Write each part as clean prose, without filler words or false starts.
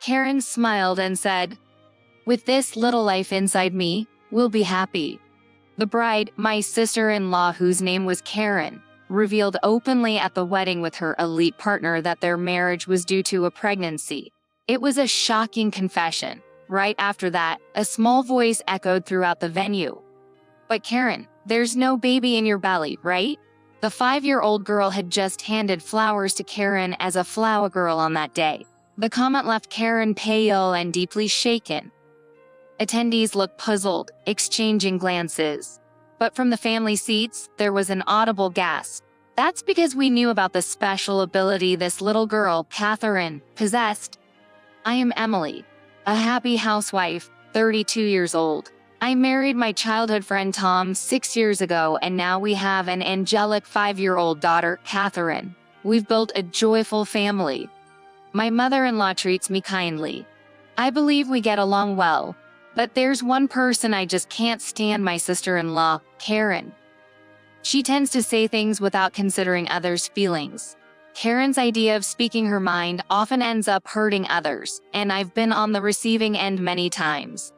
Karen smiled and said, "With this little life inside me, we'll be happy." The bride, my sister-in-law whose name was Karen, revealed openly at the wedding with her elite partner that their marriage was due to a pregnancy. It was a shocking confession. Right after that, a small voice echoed throughout the venue. "But Karen, there's no baby in your belly, right?" The 5-year-old girl had just handed flowers to Karen as a flower girl on that day. The comment left Karen pale and deeply shaken. Attendees looked puzzled, exchanging glances. But from the family seats, there was an audible gasp. That's because we knew about the special ability this little girl, Catherine, possessed. "I am Emily, a happy housewife, 32 years old. I married my childhood friend Tom 6 years ago, and now we have an angelic 5-year-old daughter, Catherine. We've built a joyful family. My mother-in-law treats me kindly. I believe we get along well. But there's one person I just can't stand, my sister-in-law, Karen. She tends to say things without considering others' feelings. Karen's idea of speaking her mind often ends up hurting others, and I've been on the receiving end many times.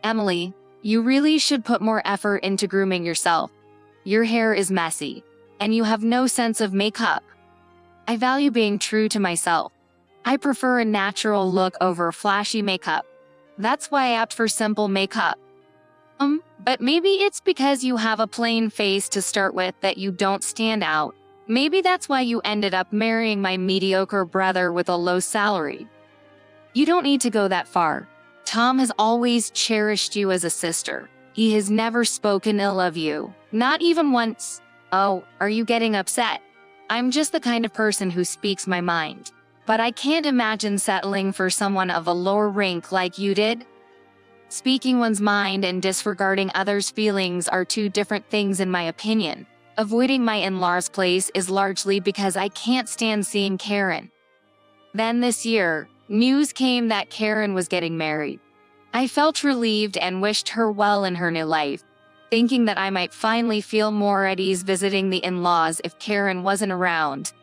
Emily, you really should put more effort into grooming yourself. Your hair is messy, and you have no sense of makeup. I value being true to myself. I prefer a natural look over flashy makeup. That's why I opt for simple makeup. But maybe it's because you have a plain face to start with that you don't stand out. Maybe that's why you ended up marrying my mediocre brother with a low salary. You don't need to go that far. Tom has always cherished you as a sister. He has never spoken ill of you, not even once." "Oh, are you getting upset? I'm just the kind of person who speaks my mind. But I can't imagine settling for someone of a lower rank like you did." Speaking one's mind and disregarding others' feelings are two different things in my opinion. Avoiding my in-laws' place is largely because I can't stand seeing Karen. Then this year, news came that Karen was getting married. I felt relieved and wished her well in her new life, thinking that I might finally feel more at ease visiting the in-laws if Karen wasn't around.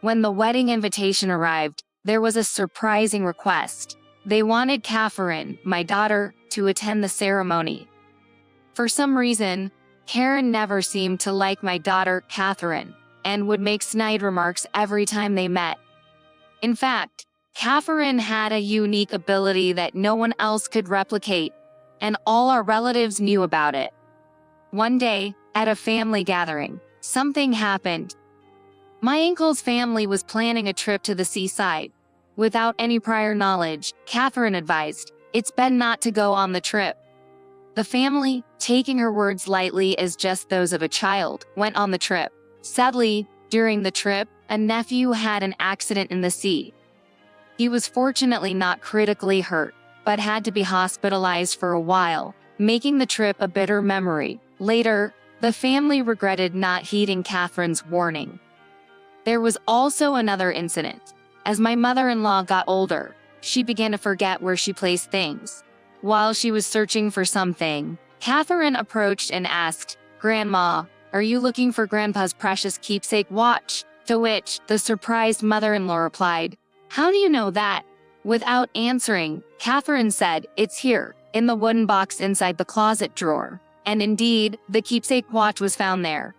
When the wedding invitation arrived, there was a surprising request. They wanted Catherine, my daughter, to attend the ceremony. For some reason, Karen never seemed to like my daughter, Catherine, and would make snide remarks every time they met. In fact, Catherine had a unique ability that no one else could replicate, and all our relatives knew about it. One day, at a family gathering, something happened. My uncle's family was planning a trip to the seaside. Without any prior knowledge, Catherine advised, "It's best not to go on the trip." The family, taking her words lightly as just those of a child, went on the trip. Sadly, during the trip, a nephew had an accident in the sea. He was fortunately not critically hurt, but had to be hospitalized for a while, making the trip a bitter memory. Later, the family regretted not heeding Catherine's warning. There was also another incident. As my mother-in-law got older, she began to forget where she placed things. While she was searching for something, Catherine approached and asked, "Grandma, are you looking for Grandpa's precious keepsake watch?" To which the surprised mother-in-law replied, "How do you know that?" Without answering, Catherine said, "It's here, in the wooden box inside the closet drawer." And indeed, the keepsake watch was found there.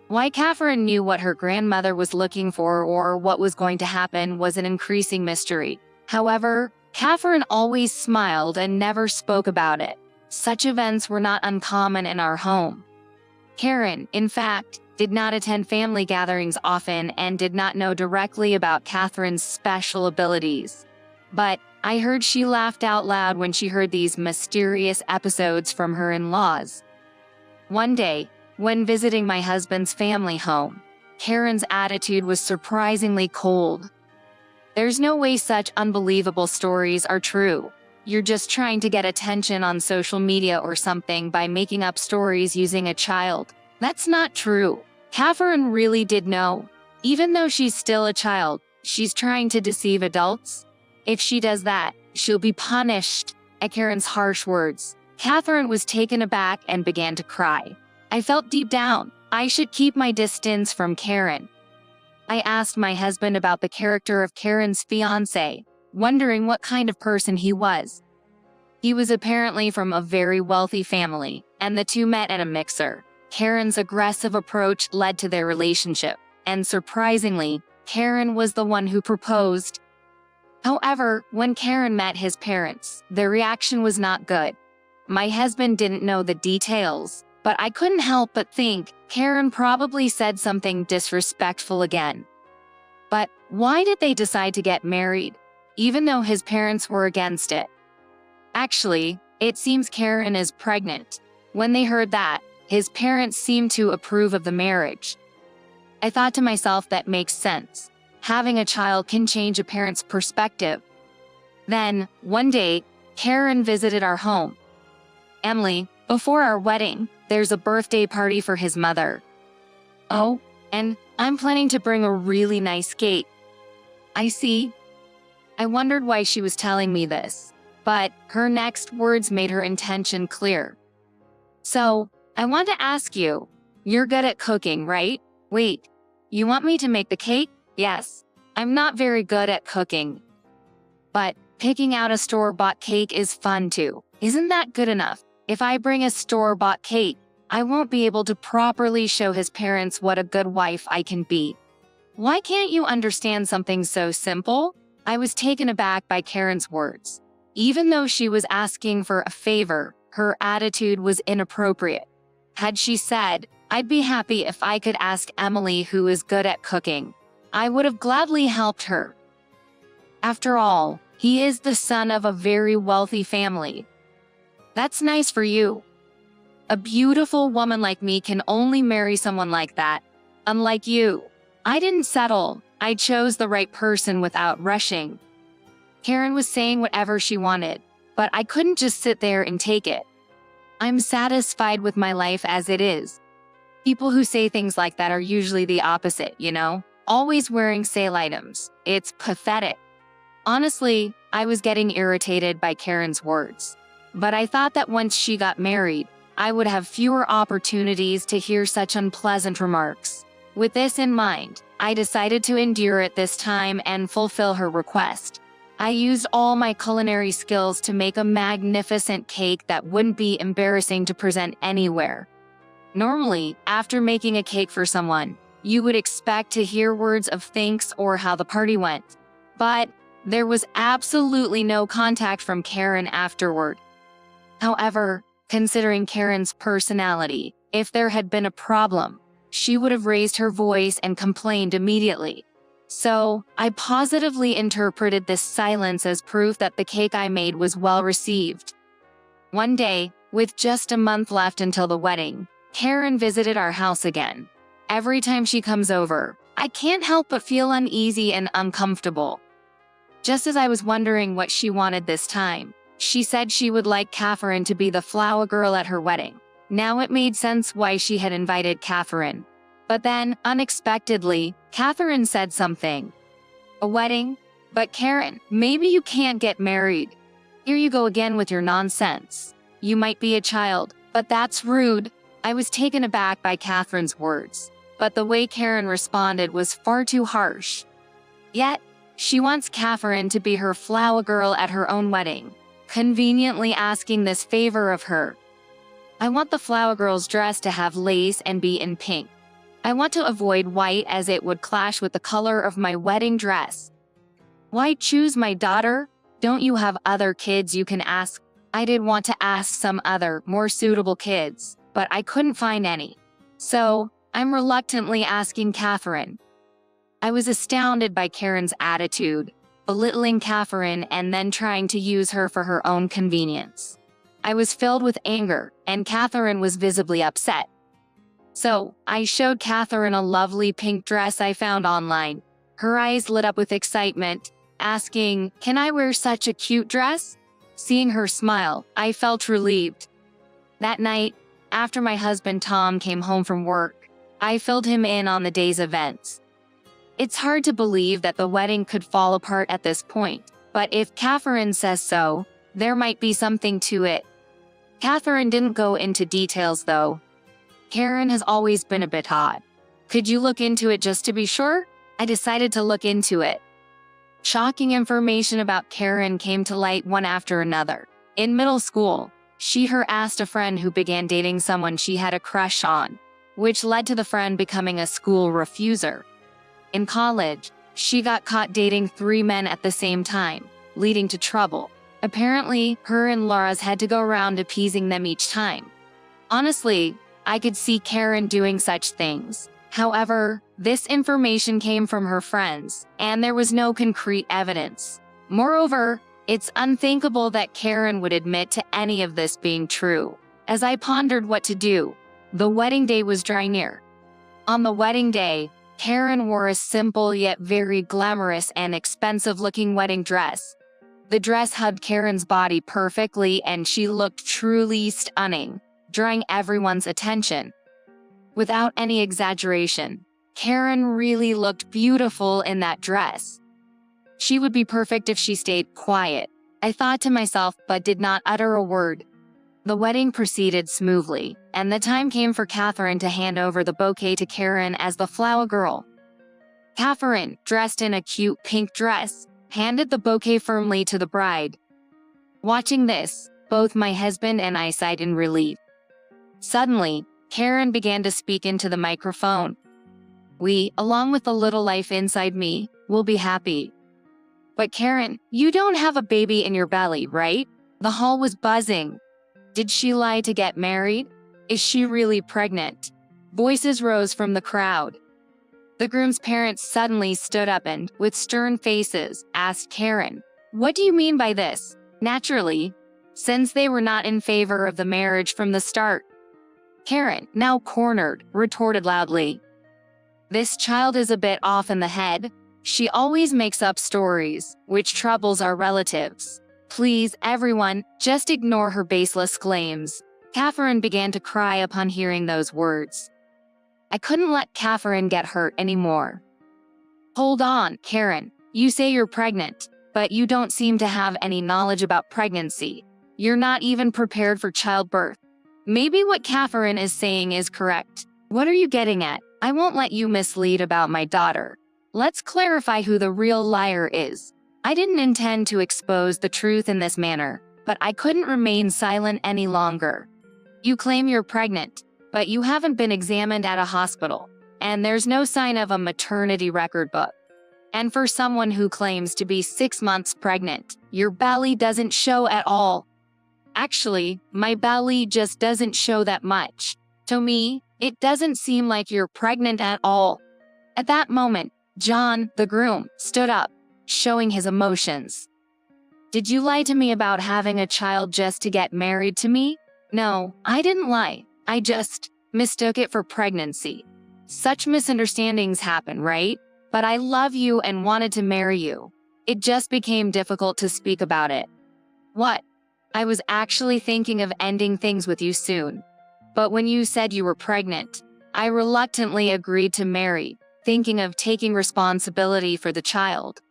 Why Catherine knew what her grandmother was looking for or what was going to happen was an increasing mystery. However, Catherine always smiled and never spoke about it. Such events were not uncommon in our home. Karen, in fact, did not attend family gatherings often and did not know directly about Catherine's special abilities. But I heard she laughed out loud when she heard these mysterious episodes from her in-laws. One day, when visiting my husband's family home, Karen's attitude was surprisingly cold. "There's no way such unbelievable stories are true. You're just trying to get attention on social media or something by making up stories using a child. That's not true." Catherine really did know. Even though she's still a child, she's trying to deceive adults. If she does that, she'll be punished. At Karen's harsh words, Catherine was taken aback and began to cry. I felt deep down, I should keep my distance from Karen. I asked my husband about the character of Karen's fiancé. wondering what kind of person he was. He was apparently from a very wealthy family, and the two met at a mixer. Karen's aggressive approach led to their relationship, and surprisingly, Karen was the one who proposed. However, when Karen met his parents, their reaction was not good. My husband didn't know the details, but I couldn't help but think Karen probably said something disrespectful again. But why did they decide to get married, even though his parents were against it? Actually, it seems Karen is pregnant. When they heard that, his parents seemed to approve of the marriage. I thought to myself, that makes sense. Having a child can change a parent's perspective. Then, one day, Karen visited our home. Emily, before our wedding, there's a birthday party for his mother. Oh, and I'm planning to bring a really nice cake. I see. I wondered why she was telling me this, but her next words made her intention clear. So, I want to ask you, you're good at cooking, right? Wait, you want me to make the cake? Yes, I'm not very good at cooking. But picking out a store-bought cake is fun too. Isn't that good enough? If I bring a store-bought cake, I won't be able to properly show his parents what a good wife I can be. Why can't you understand something so simple? I was taken aback by Karen's words. Even though she was asking for a favor, her attitude was inappropriate. Had she said, "I'd be happy if I could ask Emily who is good at cooking," I would have gladly helped her. After all, he is the son of a very wealthy family. That's nice for you. A beautiful woman like me can only marry someone like that. Unlike you, I didn't settle. I chose the right person without rushing. Karen was saying whatever she wanted, but I couldn't just sit there and take it. I'm satisfied with my life as it is. People who say things like that are usually the opposite, you know? Always wearing sale items. It's pathetic. Honestly, I was getting irritated by Karen's words. But I thought that once she got married, I would have fewer opportunities to hear such unpleasant remarks. With this in mind, I decided to endure it this time and fulfill her request. I used all my culinary skills to make a magnificent cake that wouldn't be embarrassing to present anywhere. Normally, after making a cake for someone, you would expect to hear words of thanks or how the party went. But there was absolutely no contact from Karen afterward. However, considering Karen's personality, if there had been a problem, she would have raised her voice and complained immediately. So, I positively interpreted this silence as proof that the cake I made was well received. One day, with just a month left until the wedding, Karen visited our house again. Every time she comes over, I can't help but feel uneasy and uncomfortable. Just as I was wondering what she wanted this time, she said she would like Catherine to be the flower girl at her wedding. Now it made sense why she had invited Catherine. But then, unexpectedly, Catherine said something. A wedding? But Karen, maybe you can't get married. Here you go again with your nonsense. You might be a child, but that's rude. I was taken aback by Catherine's words, but the way Karen responded was far too harsh. Yet, she wants Catherine to be her flower girl at her own wedding, conveniently asking this favor of her. I want the flower girl's dress to have lace and be in pink. I want to avoid white as it would clash with the color of my wedding dress. Why choose my daughter? Don't you have other kids you can ask? I did want to ask some other, more suitable kids, but I couldn't find any. So, I'm reluctantly asking Catherine. I was astounded by Karen's attitude, belittling Catherine and then trying to use her for her own convenience. I was filled with anger, and Catherine was visibly upset. So, I showed Catherine a lovely pink dress I found online. Her eyes lit up with excitement, asking, "Can I wear such a cute dress?" Seeing her smile, I felt relieved. That night, after my husband Tom came home from work, I filled him in on the day's events. It's hard to believe that the wedding could fall apart at this point, but if Catherine says so, there might be something to it. Catherine didn't go into details though. Karen has always been a bit odd. Could you look into it just to be sure? I decided to look into it. Shocking information about Karen came to light one after another. In middle school, she harassed a friend who began dating someone she had a crush on, which led to the friend becoming a school refuser. In college, she got caught dating 3 men at the same time, leading to trouble. Apparently, her in-laws had to go around appeasing them each time. Honestly, I could see Karen doing such things. However, this information came from her friends, and there was no concrete evidence. Moreover, it's unthinkable that Karen would admit to any of this being true. As I pondered what to do, the wedding day was drawing near. On the wedding day, Karen wore a simple yet very glamorous and expensive-looking wedding dress. The dress hugged Karen's body perfectly, and she looked truly stunning, drawing everyone's attention. Without any exaggeration, Karen really looked beautiful in that dress. She would be perfect if she stayed quiet, I thought to myself, but did not utter a word. The wedding proceeded smoothly, and the time came for Catherine to hand over the bouquet to Karen as the flower girl. Catherine, dressed in a cute pink dress, handed the bouquet firmly to the bride. Watching this, both my husband and I sighed in relief. Suddenly, Karen began to speak into the microphone. "We, along with the little life inside me, will be happy." "But Karen, you don't have a baby in your belly, right?" The hall was buzzing. Did she lie to get married? Is she really pregnant? Voices rose from the crowd. The groom's parents suddenly stood up and, with stern faces, asked Karen, "What do you mean by this?" Naturally, since they were not in favor of the marriage from the start. Karen, now cornered, retorted loudly, "This child is a bit off in the head. She always makes up stories, which troubles our relatives. Please, everyone, just ignore her baseless claims." Catherine began to cry upon hearing those words. I couldn't let Catherine get hurt anymore. "Hold on, Karen. You say you're pregnant, but you don't seem to have any knowledge about pregnancy. You're not even prepared for childbirth. Maybe what Catherine is saying is correct. What are you getting at? I won't let you mislead about my daughter. Let's clarify who the real liar is." I didn't intend to expose the truth in this manner, but I couldn't remain silent any longer. "You claim you're pregnant, but you haven't been examined at a hospital, and there's no sign of a maternity record book. And for someone who claims to be 6 months pregnant, your belly doesn't show at all. Actually, my belly just doesn't show that much. To me, it doesn't seem like you're pregnant at all." At that moment, John, the groom, stood up, showing his emotions. "Did you lie to me about having a child just to get married to me?" "No, I didn't lie. I just mistook it for pregnancy. Such misunderstandings happen, right? But I love you and wanted to marry you. It just became difficult to speak about it." "What?" "I was actually thinking of ending things with you soon. But when you said you were pregnant, I reluctantly agreed to marry, thinking of taking responsibility for the child.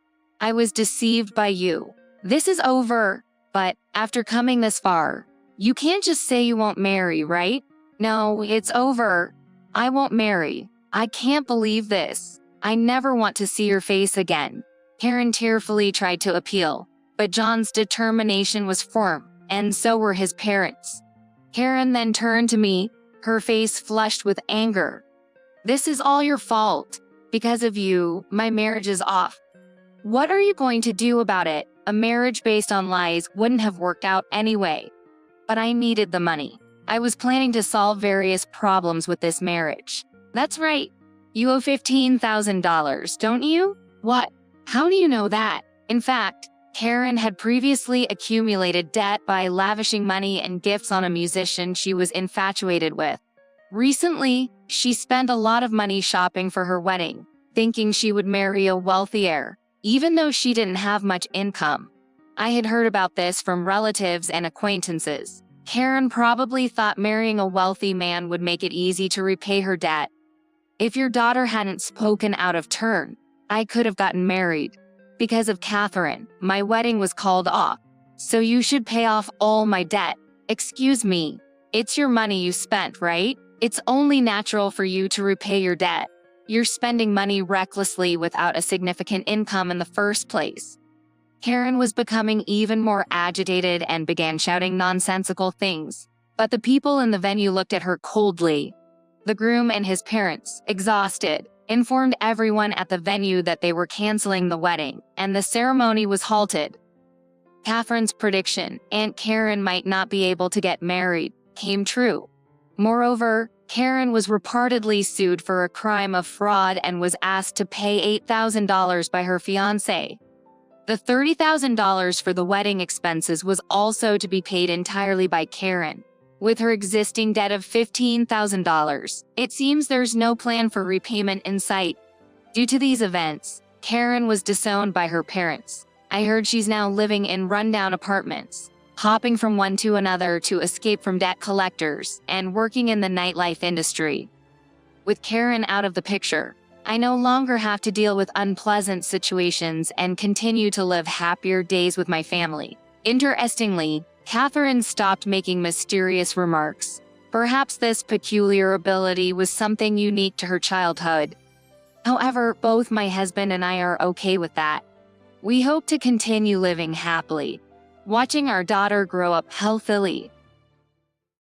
I was deceived by you. This is over, but after coming this far, you can't just say you won't marry, right?" "No, it's over. I won't marry. I can't believe this. I never want to see your face again." Karen tearfully tried to appeal, but John's determination was firm, and so were his parents. Karen then turned to me, her face flushed with anger. "This is all your fault. Because of you, my marriage is off. What are you going to do about it? A marriage based on lies wouldn't have worked out anyway." But I needed the money. I was planning to solve various problems with this marriage. "That's right. You owe $15,000, don't you?" "What? How do you know that?" In fact, Karen had previously accumulated debt by lavishing money and gifts on a musician she was infatuated with. Recently, she spent a lot of money shopping for her wedding, thinking she would marry a wealthy heir, even though she didn't have much income. I had heard about this from relatives and acquaintances. Karen probably thought marrying a wealthy man would make it easy to repay her debt. "If your daughter hadn't spoken out of turn, I could have gotten married. Because of Catherine, my wedding was called off. So you should pay off all my debt." "Excuse me. It's your money you spent, right? It's only natural for you to repay your debt." You're spending money recklessly without a significant income in the first place. Karen was becoming even more agitated and began shouting nonsensical things. But the people in the venue looked at her coldly. The groom and his parents, exhausted, informed everyone at the venue that they were canceling the wedding, and the ceremony was halted. Catherine's prediction, Aunt Karen might not be able to get married, came true. Moreover, Karen was reportedly sued for a crime of fraud and was asked to pay $8,000 by her fiancé. The $30,000 for the wedding expenses was also to be paid entirely by Karen. With her existing debt of $15,000, it seems there's no plan for repayment in sight. Due to these events, Karen was disowned by her parents. I heard she's now living in rundown apartments, hopping from one to another to escape from debt collectors, and working in the nightlife industry. With Karen out of the picture, I no longer have to deal with unpleasant situations and continue to live happier days with my family. Interestingly, Catherine stopped making mysterious remarks. Perhaps this peculiar ability was something unique to her childhood. However, both my husband and I are okay with that. We hope to continue living happily, watching our daughter grow up healthily,